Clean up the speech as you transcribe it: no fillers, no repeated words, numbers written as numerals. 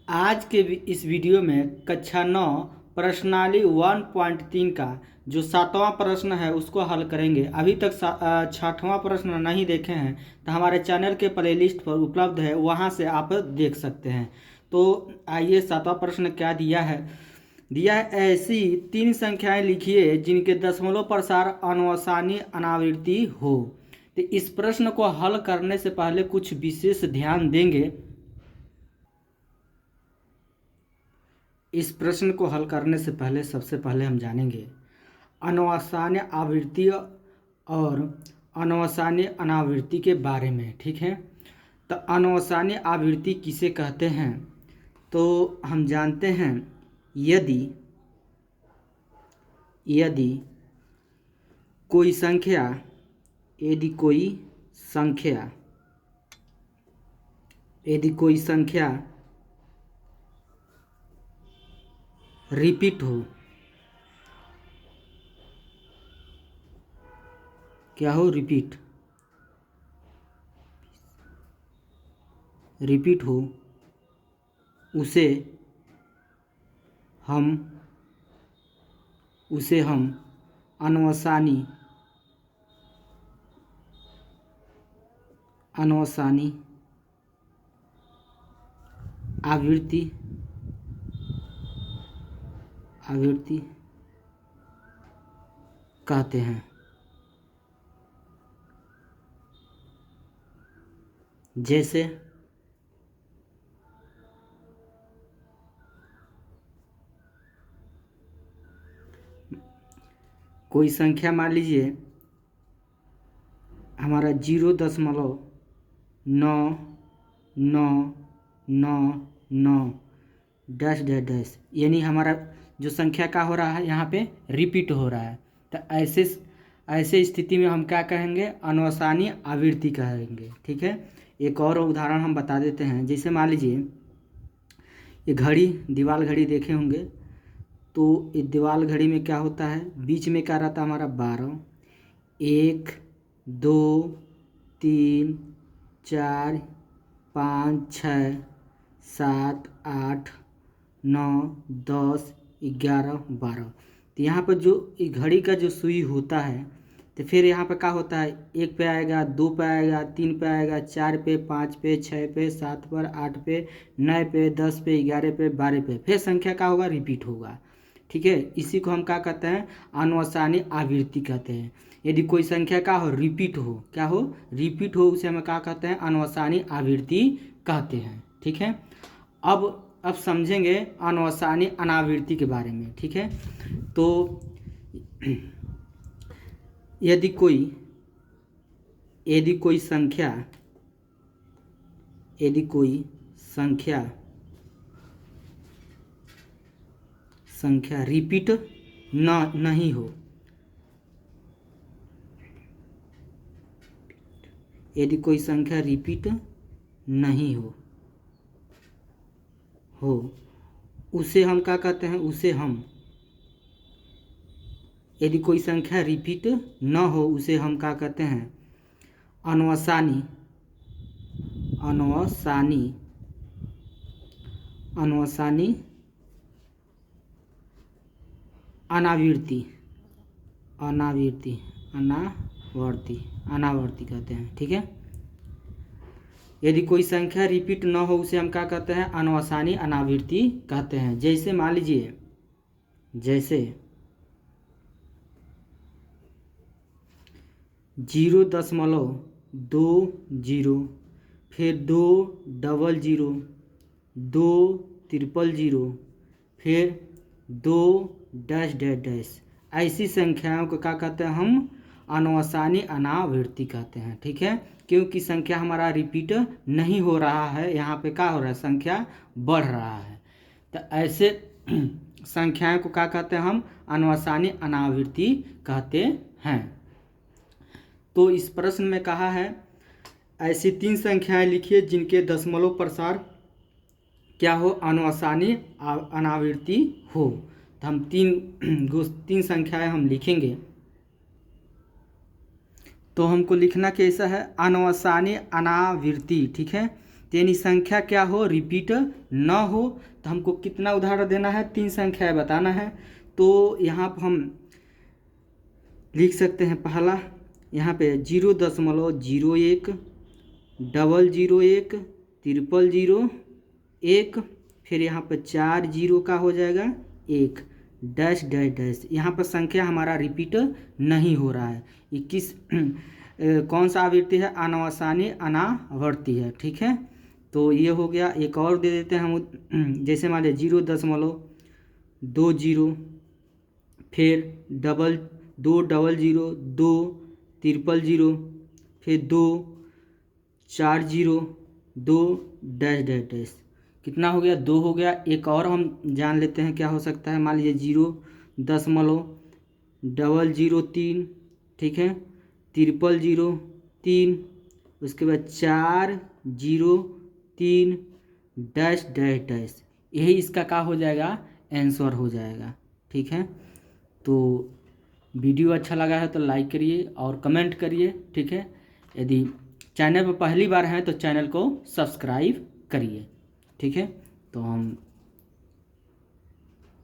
आज के इस वीडियो में कक्षा 9 प्रश्नावली 1.3 का जो 7वां प्रश्न है उसको हल करेंगे। अभी तक 6वां प्रश्न नहीं देखे हैं तो हमारे चैनल के प्लेलिस्ट पर उपलब्ध है, वहां से आप देख सकते हैं। तो आइए 7वां प्रश्न क्या दिया है। ऐसी 3 संख्याएं लिखिए जिनके दशमलव प्रसार अनुसानी अनावृत्ति हो। तो इस प्रश्न को हल करने से पहले कुछ विशेष ध्यान देंगे। इस प्रश्न को हल करने से पहले सबसे पहले हम जानेंगे अनुसानी आवृत्ति और अनुसानी अनावृत्ति के बारे में। ठीक है, तो अनुसानी आवृत्ति किसे कहते हैं तो हम जानते हैं यदि कोई संख्या रिपीट हो, क्या हो, रिपीट हो, उसे हम अनुसानी आवृत्ति कहते हैं। जैसे कोई संख्या मान लीजिए हमारा 0.9999 डैश डैश डैश, यानी हमारा जो संख्या का हो रहा है यहाँ पे रिपीट हो रहा है। तो ऐसे स्थिति में हम क्या कहेंगे, अनुसानी आवृत्ति कहेंगे। ठीक है, एक और उदाहरण हम बता देते हैं। जैसे मान लीजिए ये घड़ी, दीवार घड़ी देखे होंगे, तो इस दीवार घड़ी में क्या होता है, बीच में क्या रहता है हमारा 12, 1 2 3 4 5 6 7 8 9 10 11 12। तो यहाँ पर जो घड़ी का जो सुई होता है, तो फिर यहाँ पर क्या होता है, 1 पे आएगा, 2 पे आएगा, 3 पे आएगा, 4 पे, 5 पे, 6 पे, 7 पर, 8 पे, 9 पे, 10 पे, 11 पे, 12 पे, फिर संख्या क्या होगा, रिपीट होगा। ठीक है, इसी को हम क्या कहते हैं, अनुसानी आवृत्ति कहते हैं। यदि कोई संख्या का हो, रिपीट हो, क्या हो, रिपीट हो, उसे हम क्या कहते हैं, अनुसानी आवृत्ति कहते हैं। ठीक है, अब समझेंगे अनुसानी अनावृत्ति के बारे में। ठीक है, तो यदि कोई संख्या रिपीट नहीं हो, यदि कोई संख्या रिपीट नहीं हो उसे हम क्या कहते हैं, यदि कोई संख्या रिपीट न हो उसे हम क्या कहते हैं, अनुसानी अनावृत्ति कहते हैं। ठीक है, यदि कोई संख्या रिपीट न हो उसे हम क्या कहते हैं, अनुसानी अनावृत्ति कहते हैं। जैसे मान लीजिए 0.20, फिर 200, 200, फिर 2 डैश डैश डैश, ऐसी संख्याओं को क्या कहते हैं, हम अनुसानी अनावृत्ति कहते हैं। ठीक है, क्योंकि संख्या हमारा रिपीट नहीं हो रहा है, यहाँ पे क्या हो रहा है, संख्या बढ़ रहा है। तो ऐसे संख्याओं को क्या कहते हैं, हम अनुसानी अनावृत्ति कहते हैं। तो इस प्रश्न में कहा है ऐसी 3 संख्याएं लिखिए जिनके दशमलव प्रसार क्या हो, अनुसानी अनावृत्ति हो। तो हम तीन संख्याएं हम लिखेंगे। तो हमको लिखना कैसा है, अनुसानी अनावृत्ति। ठीक है, तो यानी संख्या क्या हो, रिपीट न हो। तो हमको कितना उदाहरण देना है, 3 संख्या बताना है। तो यहाँ पर हम लिख सकते हैं पहला, यहाँ पे 0.01, 001, 000, फिर यहाँ पर 4 जीरो का हो जाएगा 1, डैश डैश डैश। यहाँ पर संख्या हमारा रिपीट नहीं हो रहा है। ये किस कौन सा आवृत्ति है, अनवसानी अनावर्ती है। ठीक है, तो ये हो गया। एक और दे देते हैं हम, जैसे मान लीजिए 0.20, फिर 200, 2, 000, फिर 2, 4 जीरो, 2, डैश डैश डैश। कितना हो गया, 2 हो गया। एक और हम जान लेते हैं क्या हो सकता है। मान लीजिए 0.003, ठीक है, 00003, उसके बाद 403, डैश डैश डैश। यही इसका क्या हो जाएगा, आंसर हो जाएगा। ठीक है, तो वीडियो अच्छा लगा है तो लाइक करिए और कमेंट करिए। ठीक है, यदि चैनल पर पहली बार हैं तो चैनल को सब्सक्राइब करिए। ठीक है, तो हम